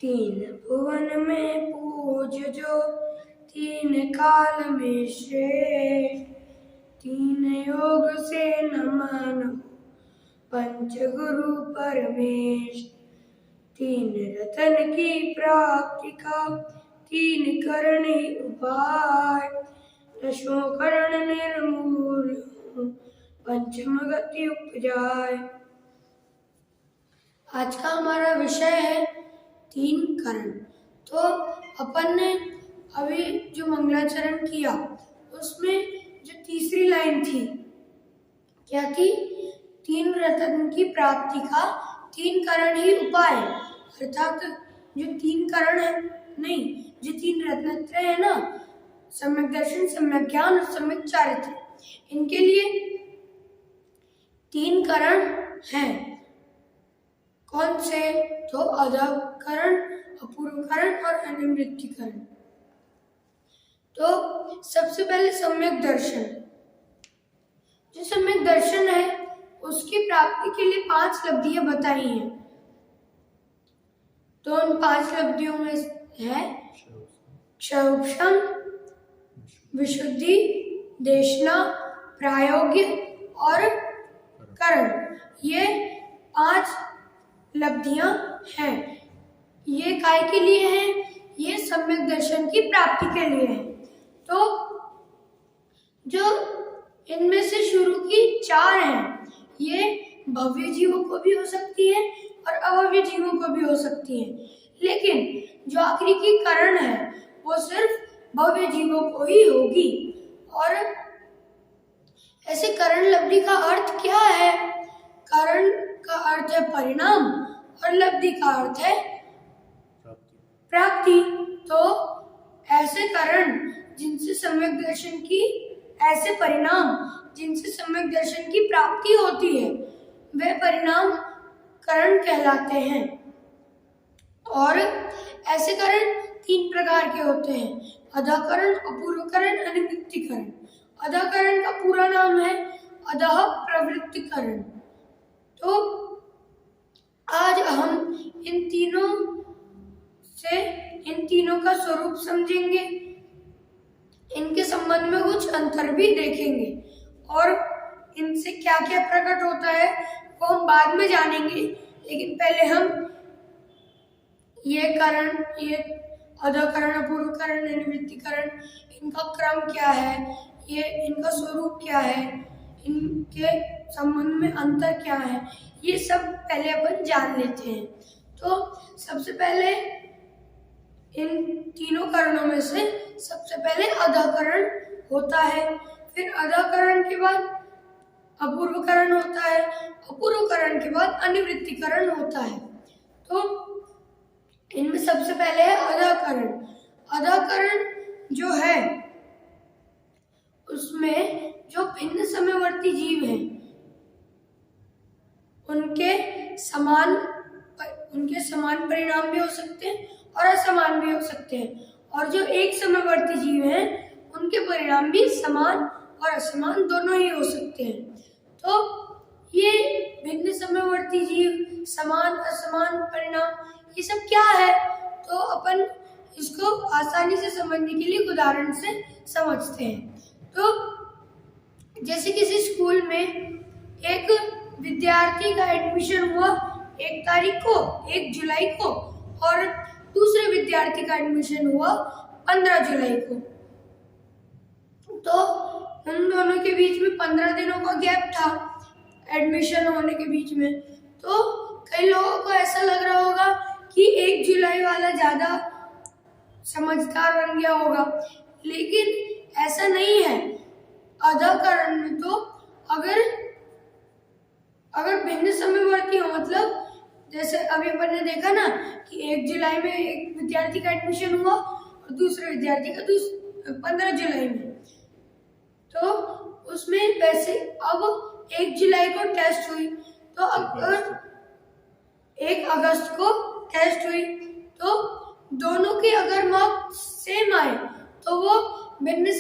तीन भुवन में पूज्य, तीन काल में श्रेष्ठ, तीन योग से नमन पंच गुरु परमेश। तीन रतन की प्राप्ति का तीन करण ही उपाय, दशों करण निर्मूल पंचम गति उपजाय। आज का हमारा विषय है तीन करण। तो अपन ने अभी जो मंगलाचरण किया उसमें जो तीसरी लाइन थी क्या थी? तीन रत्न की प्राप्ति का तीन करण ही उपाय, अर्थात जो तीन करण है नहीं, जो तीन रत्नत्रय है ना, सम्यक दर्शन, सम्यक ज्ञान और सम्यक चारित्र, इनके लिए तीन करण हैं। कौन से? तो अधःकरण, अपूर्वकरण और अनिवृत्तिकरण। तो सबसे पहले सम्यक दर्शन। जो सम्यक दर्शन है उसकी प्राप्ति के लिए 5 लब्धियां बताई हैं। तो उन 5 लब्धियों में है क्षयोपशम, विशुद्धि, देशना, प्रायोग्य और करण। ये 5 लब्धियां हैं। ये काय के लिए हैं? ये सम्यक दर्शन की प्राप्ति के लिए है। तो जो इनमें से शुरू की 4 हैं, ये भव्य जीवों को भी हो सकती है और अभव्य जीवों को भी हो सकती है, लेकिन जो आखिरी की करण है वो सिर्फ भव्य जीवों को ही होगी। और ऐसे करण लब्धि का अर्थ क्या है? करण का अर्थ है परिणाम और लब्धि का अर्थ है प्राप्ति। तो ऐसे करण जिनसे सम्यक दर्शन की, ऐसे परिणाम जिनसे सम्यक दर्शन की प्राप्ति होती है, वे परिणाम करण कहलाते हैं। और ऐसे करण 3 प्रकार के होते हैं: अधःकरण, अपूर्वकरण, अनिवृत्तिकरण। अधःकरण का पूरा नाम है अधः प्रवृत्तिकरण। तो आज हम इन तीनों का स्वरूप समझेंगे, इनके संबंध में कुछ अंतर भी देखेंगे और इनसे क्या क्या प्रकट होता है वो हम बाद में जानेंगे। लेकिन पहले हम ये अधःकरण, अपूर्वकरण, अनिवृत्तिकरण, इनका क्रम क्या है, ये इनका स्वरूप क्या है, इनके संबंध में अंतर क्या है, ये सब पहले अपन जान लेते हैं। तो सबसे पहले इन तीनों करणों में से सबसे पहले अधःकरण होता है, फिर अधःकरण के बाद अपूर्वकरण होता है, अपूर्वकरण के बाद अनिवृत्तिकरण होता है। तो इनमें सबसे पहले है अधःकरण। अधःकरण जो है उसमें जो भिन्न समयवर्ती जीव हैं उनके समान परिणाम भी हो सकते हैं और असमान भी हो सकते हैं, और जो एक समयवर्ती जीव हैं उनके परिणाम भी समान और असमान दोनों ही हो सकते हैं। तो ये भिन्न समयवर्ती जीव, समान असमान परिणाम, ये सब क्या है? तो अपन इसको आसानी से समझने के लिए उदाहरण से समझते हैं। तो जैसे किसी स्कूल में एक विद्यार्थी का एडमिशन हुआ 1 तारीख को, 1 जुलाई को, और दूसरे विद्यार्थी का एडमिशन हुआ 15 जुलाई को। तो उन दोनों के बीच में 15 दिनों का गैप था एडमिशन होने के बीच में। तो कई लोगों को ऐसा लग रहा होगा कि 1 जुलाई वाला ज्यादा समझदार बन गया होगा, लेकिन ऐसा नहीं है। अधःकरण में तो अगर भिन्न समयवर्ती हो, मतलब जैसे अभी अपन ने देखा ना कि 1 जुलाई में एक विद्यार्थी का एडमिशन हुआ और दूसरे विद्यार्थी का 15 जुलाई में, तो उसमें वैसे अब 1 जुलाई को टेस्ट हुई, तो अगर 1 अगस्त को टेस्ट हुई, तो दोनों के अगर मार्क्स सेम आए तो वो भिन्न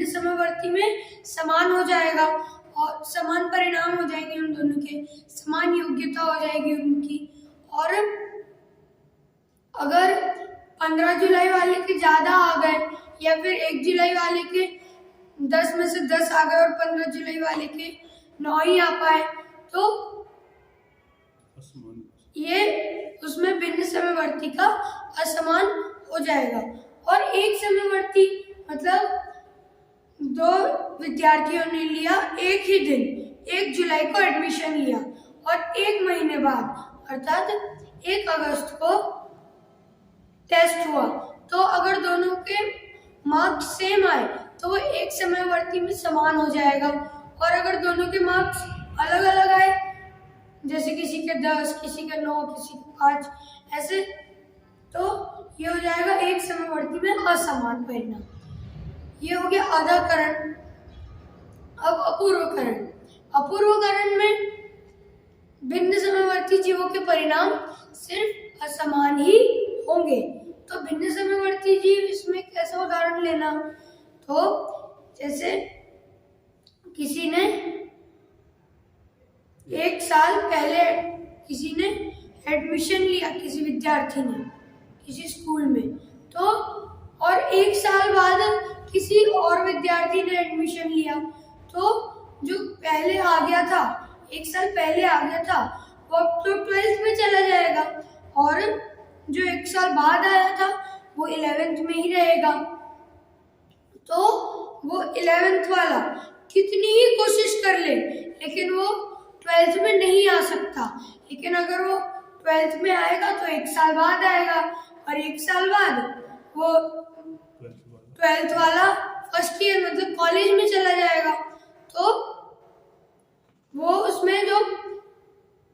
समयवर्ती में समान हो जाएगा और समान परिणाम हो जाएंगे उन दोनों के, समान योग्यता हो जाएगी उनकी। और अगर 15 जुलाई वाले के ज़्यादा आ गए या फिर 1 जुलाई वाले के 10 में से 10 आ गए और 15 जुलाई वाले के 9 ही आ पाए, तो ये उसमें भिन्न समयवर्ती का असमान हो जाएगा। और एक समयवर्ती मतलब 2 विद्यार्थियों ने लिया एक ही दिन, 1 जुलाई को एडमिशन लिया और 1 महीने बाद अर्थात 1 अगस्त को टेस्ट हुआ, तो अगर दोनों के मार्क्स सेम आए तो वो एक समयवर्ती में समान हो जाएगा। और अगर दोनों के मार्क्स अलग अलग आए, जैसे किसी के 10, किसी के 9, किसी के 5, ऐसे, तो ये हो जाएगा एक समयवर्ती में असमान परिणाम। ये हो गया आधाकरण। अब अपूर्वकरण। अपूर्वकरण में भिन्न समयवर्ती जीवों के परिणाम सिर्फ असमान ही होंगे। तो भिन्न समयवर्ती जीव, इसमें कैसा उदाहरण लेना, तो जैसे किसी ने 1 साल पहले किसी ने एडमिशन लिया, किसी विद्यार्थी ने किसी स्कूल में, तो और 1 साल बाद किसी और विद्यार्थी ने एडमिशन लिया, तो जो पहले आ गया था, 1 साल पहले आ गया था, वो अब तो 12th में चला जाएगा और जो 1 साल बाद आया था वो 11th में ही रहेगा। तो वो 11th वाला कितनी ही कोशिश कर ले लेकिन वो 12th में नहीं आ सकता। लेकिन अगर वो 12th में आएगा तो 1 साल बाद आएगा और 1 साल बाद वो 12th वाला फर्स्ट ईयर मतलब कॉलेज में चला जाएगा। तो वो उसमें जो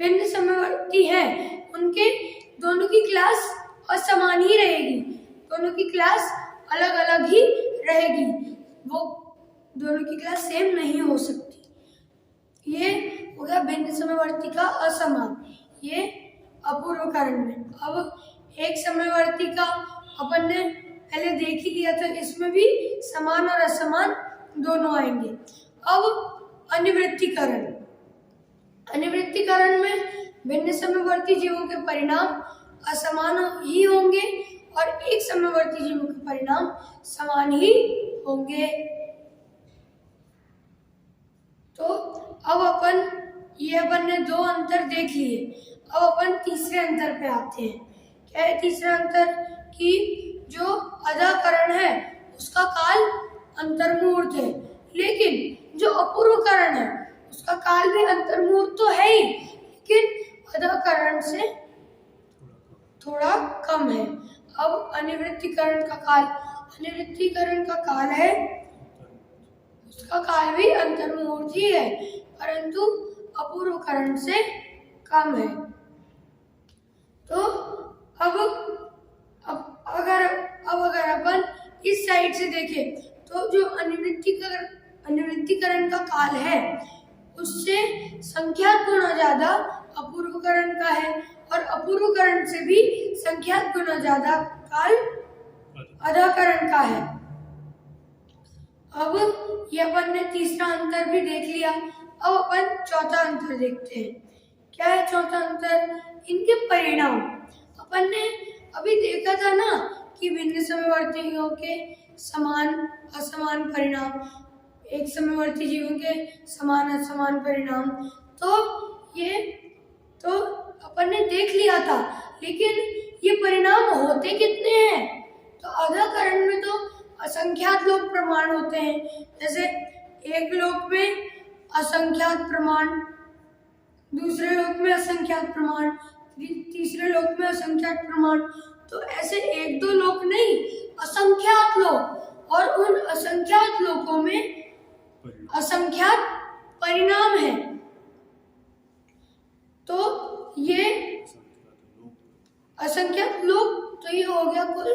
भिन्न समयवर्ती हैं उनके दोनों की क्लास असमान ही रहेगी, दोनों की क्लास अलग अलग ही रहेगी, वो दोनों की क्लास सेम नहीं हो सकती। ये हो गया भिन्न समयवर्ती का असमान, ये अपूर्वकरण में। अब एक समयवर्ती का अपन ने पहले देख ही लिया था, इसमें भी समान और असमान दोनों आएंगे। अब अनिवृत्तीकरण। अनिवृत्तीकरण में भिन्न समयवर्ती जीवों के परिणाम असमान ही होंगे और एक समयवर्ती जीवों के परिणाम समान ही होंगे। तो अब अपन ने 2 अंतर देख लिए। अब अपन तीसरे अंतर पे आते हैं। क्या है तीसरा अंतर? कि जो अधाकरण है उसका काल अंतर्मुहूर्त है, लेकिन जो अपूर्वकरण है उसका काल भी अंतर्मुहूर्त तो है ही, लेकिन अधाकरण से थोड़ा कम है। अब अनिवृत्तीकरण का काल है, उसका काल भी अंतर्मुहूर्त ही है, परंतु अपूर्वकरण से कम है। तो अब अगर अपन इस साइड से देखें तो जो अनिवृत्तीकरण का काल है उससे संख्यात गुना ज्यादा अपूर्वकरण का है और अपूर्वकरण से भी संख्यात गुना ज्यादा काल अधाकरण का है। अब ये अपन ने तीसरा अंतर भी देख लिया। अब अपन चौथा अंतर देखते हैं। क्या है चौथा अंतर? इनके परिणाम। अपन ने अभी देखा था ना कि भिन्न समयवर्तियों के समान असमान परिणाम, एक समयवर्ती जीवों के समान असमान परिणाम, तो अपन ने देख लिया था, लेकिन ये परिणाम होते कितने हैं? तो अधाकरण में तो असंख्यात लोक प्रमाण होते हैं, जैसे एक लोक में असंख्यात प्रमाण, दूसरे लोक में असंख्यात प्रमाण, तीसरे लोक में असंख्यात प्रमाण। तो ऐसे 1-2 लोक नहीं, असंख्यात लोक, और उन असंख्यात लोकों में असंख्यात परिणाम है। तो ये असंख्यात लोक, तो ये हो गया कुल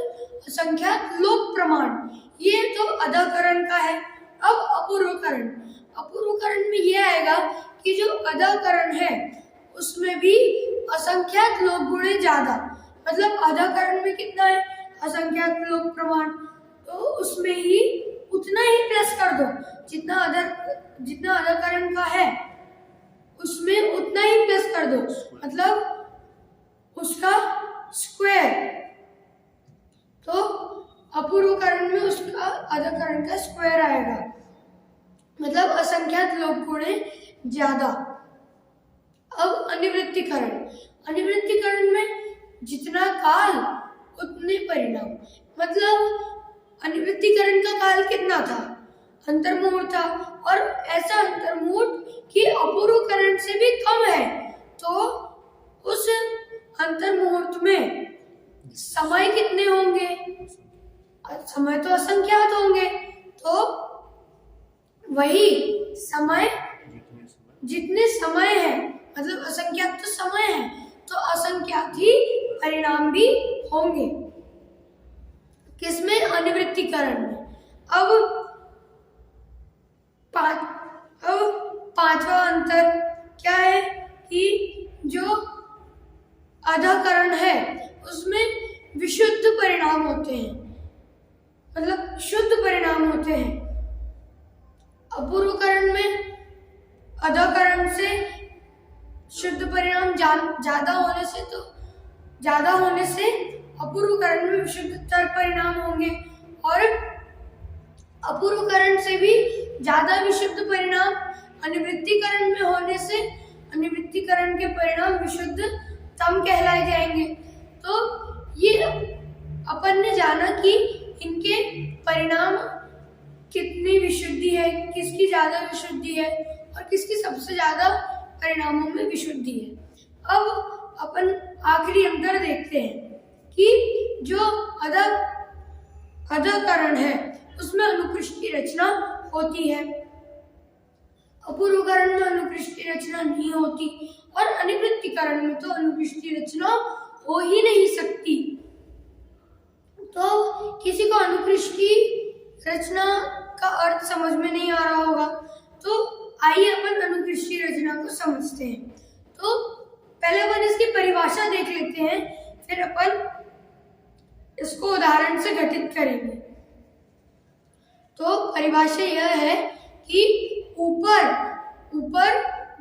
असंख्यात लोक प्रमाण। ये तो अधाकरण का है। अब अपूर्वकरण में ये आएगा कि जो अधाकरण है उसमें भी असंख्यात लोक गुणे ज्यादा, मतलब अधाकरण में कितना है? असंख्यात लोक प्रमाण, तो उसमें ही उतना ही प्लस कर दो, जितना अधाकरण का है उसमें उतना ही प्लस कर दो, मतलब उसका स्क्वायर। तो अपूर्वकरण में उसका अधाकरण का स्क्वायर आएगा, मतलब असंख्यात लघु गुणे ज्यादा। अब अनिवृत्तीकरण, अनिवृत्तीकरण में जितना काल उतने परिणाम, मतलब अनिवृत्तीकरण का काल कितना था, अंतर्मुहूर्त था, और ऐसा अंतर्मुहूर्त कि अपूर्वकरण से भी कम है, तो उस अंतर्मुहूर्त में समय कितने होंगे, समय तो असंख्यात होंगे, तो वही समय जितने समय है, मतलब असंख्यात तो समय है, तो असंख्यात ही परिणाम भी होंगे। किसमें, अनिवृत्तीकरण में। अब पांचवा अंतर क्या है कि जो अधाकरण है उसमें विशुद्ध परिणाम होते हैं, मतलब शुद्ध परिणाम होते हैं। अपूर्वकरण में अधाकरण से शुद्ध परिणाम ज्यादा होने से अपूर्वकरण में विशुद्धतर परिणाम होंगे, और अपूर्वकरण से भी ज्यादा विशुद्ध परिणाम अनिवृत्तीकरण में होने से अनिवृत्तीकरण के परिणाम विशुद्धतम कहलाए जाएंगे। तो ये अपन ने जाना कि इनके परिणाम कितनी विशुद्धि है, किसकी ज्यादा विशुद्धि है और किसकी सबसे ज्यादा परिणामों में विशुद्धि है। अब अपन आखिरी अंतर देखते हैं कि जो अधाकरण है उसमें अनुकृष्ट की रचना होती है, अपूर्वकरण में अनुकृष्ट की रचना नहीं होती, और अनिवृत्तीकरण में तो अनुकृष्ट की रचना हो ही नहीं सकती। तो किसी को अनुकृष्ट की रचना का अर्थ समझ में नहीं आ रहा होगा, तो आइए अपन अनुकृष्ट की रचना को समझते हैं। तो पहले अपन इसकी परिभाषा देख लेते हैं, फिर अपन इसको उदाहरण से घटित करेंगे। तो परिभाषा यह है कि ऊपर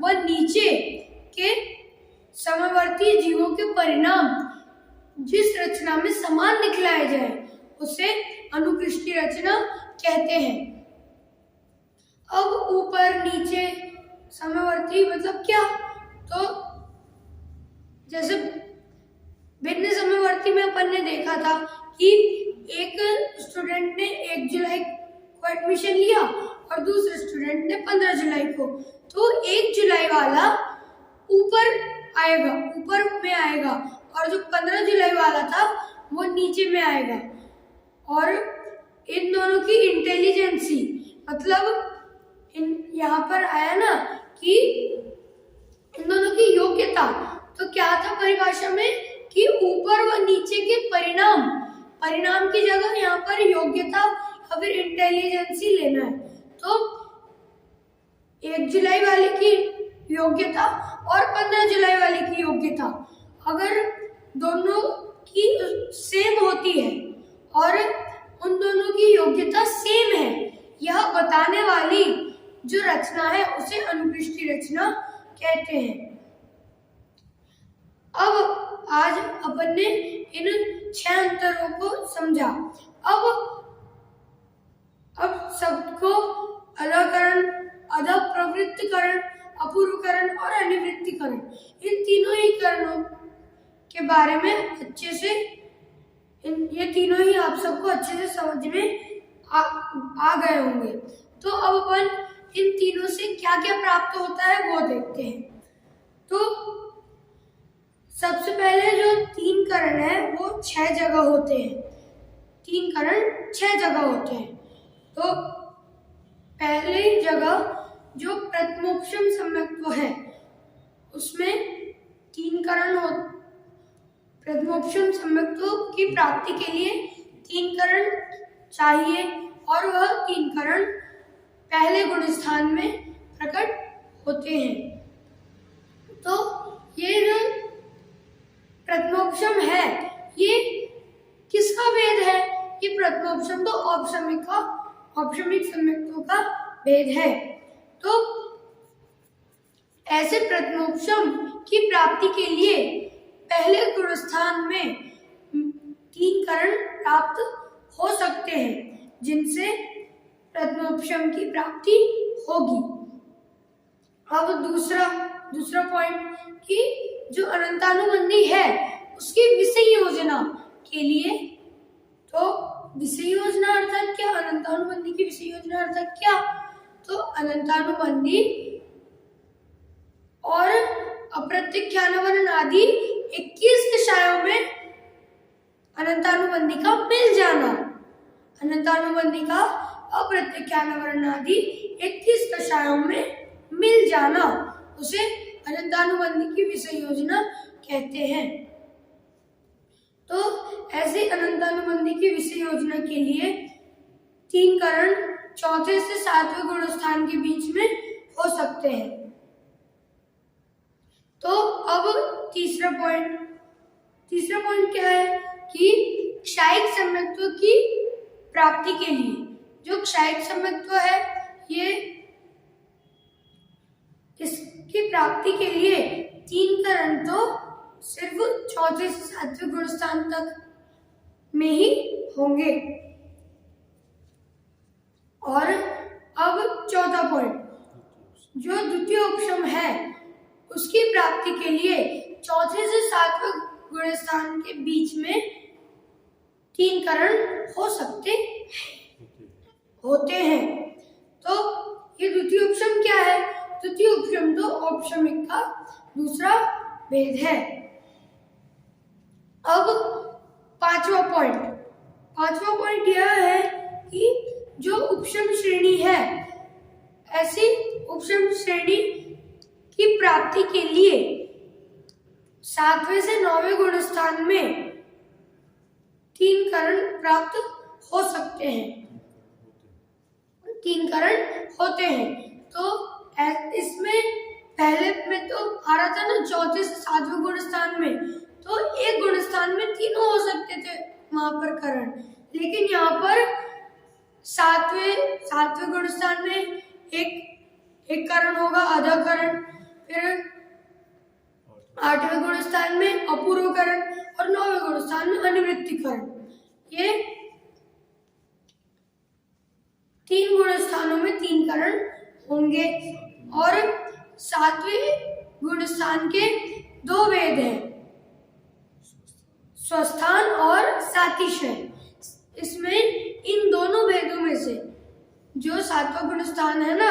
व नीचे के समवर्ती जीवों के परिणाम जिस रचना में समान निकलाए जाए उसे अनुकृष्ट की रचना कहते हैं। अब ऊपर नीचे समवर्ती मतलब क्या, तो जैसे भिन्न समवर्ती में अपन ने देखा था कि एक स्टूडेंट ने 1 जुलाई को एडमिशन लिया और दूसरे स्टूडेंट ने 15 जुलाई को, तो 1 जुलाई वाला ऊपर में आएगा और जो 15 जुलाई वाला था वो नीचे में आएगा। और इन दोनों की इंटेलिजेंसी, मतलब यहाँ पर आया ना कि इन दोनों की योग्यता, तो क्या था परिभाषा में कि ऊपर व नीचे के परिणाम की जगह यहाँ पर योग्यता या फिर इंटेलिजेंसी लेना है। तो 1 जुलाई वाले की योग्यता और 15 जुलाई वाले की योग्यता अगर दोनों की सेम होती है और उन दोनों की योग्यता सेम है, यह बताने वाली जो रचना है उसे अनुकृष्ट की रचना कहते हैं। अब आज अपन ने इन 6 अंतरों को समझा। अब सबको अधाकरण, अधाप्रवृत्तिकरण, अपूर्वकरण और अनिवृत्तीकरण, इन तीनों ही करणों के बारे में अच्छे से, ये तीनों ही आप सबको अच्छे से समझ में आ गए होंगे। तो अब अपन इन तीनों से क्या क्या प्राप्त होता है वो देखते हैं। तो सबसे पहले जो 3 करण है वो 6 जगह होते हैं, 3 करण 6 जगह होते हैं। तो पहली जगह जो प्रथमोपशम सम्यक्त्व है उसमें 3 करण हो, प्रथमोपशम सम्यक्त्व की प्राप्ति के लिए 3 करण चाहिए और वह 3 करण पहले गुण स्थान में प्रकट होते हैं। तो ये जो प्रथमोपशम है ये किसका भेद है, ये प्रथमोपशम तो औपशमिक सम्यक्त्वों का भेद है। तो ऐसे प्रथमोपशम की प्राप्ति के लिए पहले गुण स्थान में 3 करण प्राप्त हो सकते हैं जिनसे प्रथमोपशम की प्राप्ति होगी। अब दूसरा पॉइंट कि जो अनंतानुबंधी है उसकी विषय योजना के लिए, तो विषय योजना अर्थात क्या, अनंतानुबंधी की विषय योजना अर्थात क्या, तो अनंतानुबंधी और अप्रत्याख्यानवर्ण आदि 21 दशाओं में अनंतानुबंधी का मिल जाना, अनंतानुबंधी का अप्रत्याख्यानवर्ण आदि 21 दशाओं में मिल जाना, उसे अनंतानुबंधी की विषय योजना कहते हैं। तो ऐसे अनंतानुबंधी की विषय योजना के लिए 3 करण चौथे से 7वें गुणस्थान के बीच में हो सकते हैं। तो अब तीसरा पॉइंट क्या है कि क्षायिक सम्यक्त्व की प्राप्ति के लिए, जो क्षायिक सम्यक्त्व है ये इसकी प्राप्ति के लिए 3 करण तो सिर्फ चौथे से 7वें गुणस्थान तक में ही होंगे। और अब चौथा पॉइंट, जो द्वितीय उपशम है उसकी प्राप्ति के लिए चौथे से 7वें गुणस्थान के बीच में 3 करण होते हैं। तो ये द्वितीय उपशम क्या है? द्वितीय उपशम तो औपशमिक का दूसरा भेद है। अब पांचवा पॉइंट यह है कि जो उपशम श्रेणी है, ऐसी उपशम श्रेणी की प्राप्ति के लिए 7वें से 9वें गुणस्थान में 3 करण प्राप्त हो सकते हैं, 3 करण होते हैं। तो इसमें पहले में तो आ रहा था ना चौथे से 7वें गुणस्थान में, तो एक गुणस्थान में तीनों हो सकते थे वहां पर करण, लेकिन यहाँ पर 7वें गुणस्थान में एक करण होगा, आधा करण, फिर 8वें गुणस्थान में अपूर्व करण और 9वें गुणस्थान में अनुवृत्ति करण। ये 3 गुणस्थानों में 3 करण होंगे। और 7वें गुणस्थान के 2 भेद हैं, स्वस्थान और सातिशय। इसमें इन दोनों भेदों में से जो 7वां गुणस्थान है ना,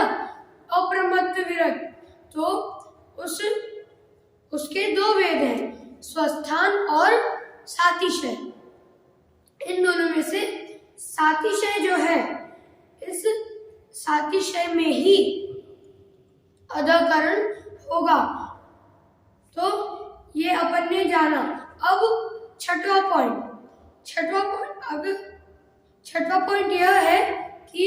अप्रमत्त विरक्त, तो उसके 2 भेद हैं, स्वस्थान और सातिशय। इन दोनों में से सातिशय जो है, इस सातिशय में ही अधाकरण होगा। तो ये अपन ने जाना। अब छठवां पॉइंट यह है कि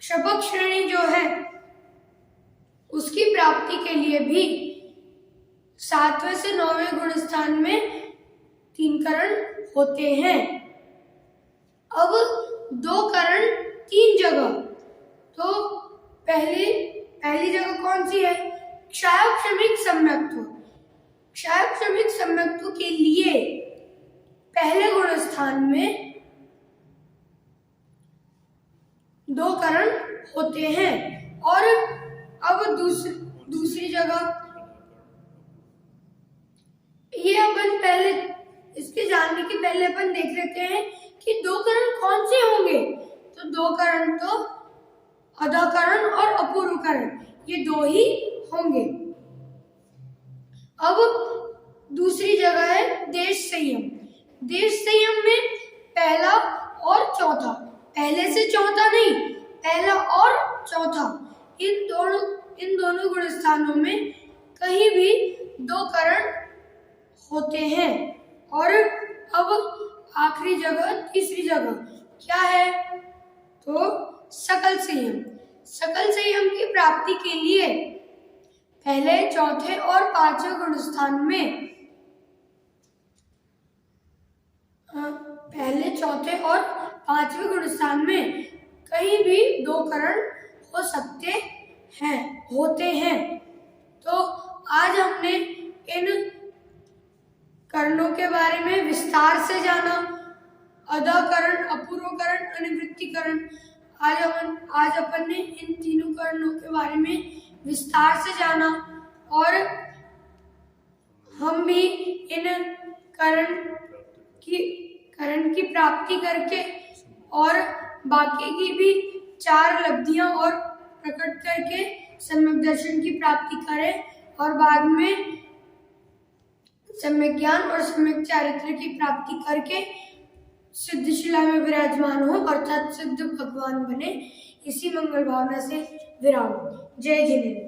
शपक श्रेणी जो है उसकी प्राप्ति के लिए भी 7वें से 9वें गुणस्थान में 3 करण होते हैं। अब 2 करण 3 जगह, तो पहली जगह कौन सी है? क्षायोपशमिक सम्यक्त्व। क्षायोपशमिक सम्यक्त्व के लिए पहले गुणस्थान में 2 करण होते हैं। और अब दूसरी जगह, ये अपन पहले इसके जानने के पहले अपन देख लेते हैं कि 2 करण कौन से होंगे। तो 2 करण तो अधाकरण और अपूर्व करण, ये 2 ही होंगे। अब दूसरी जगह है देश संयम। देश संयम में पहला और चौथा, पहले से चौथा नहीं, पहला और चौथा, इन दोनों गुणस्थानों में कहीं भी 2 करण होते हैं। और अब आखिरी जगह, तीसरी जगह क्या है? तो सकल संयम। सकल संयम की प्राप्ति के लिए पहले, चौथे और 5वें गुणस्थान में, पहले, चौथे और 5वें गुणस्थान में कहीं भी 2 करण होते हैं। तो आज हमने इन करणों के बारे में विस्तार से जाना। अदाकरण, अपूर्वकरण, अनिवृत्तिकरण। आज अपन ने इन तीनों करणों के बारे में विस्तार से जाना और हम भी इन करण की प्राप्ति करके और बाकी की भी 4 लब्धियां और प्रकट करके सम्यक दर्शन की प्राप्ति करें और बाद में सम्यक ज्ञान और सम्यक चारित्र की प्राप्ति करके सिद्ध शिला में विराजमान हो अर्थात सिद्ध भगवान बने। इसी मंगल भावना से विराम। जय जिनेन्द्र।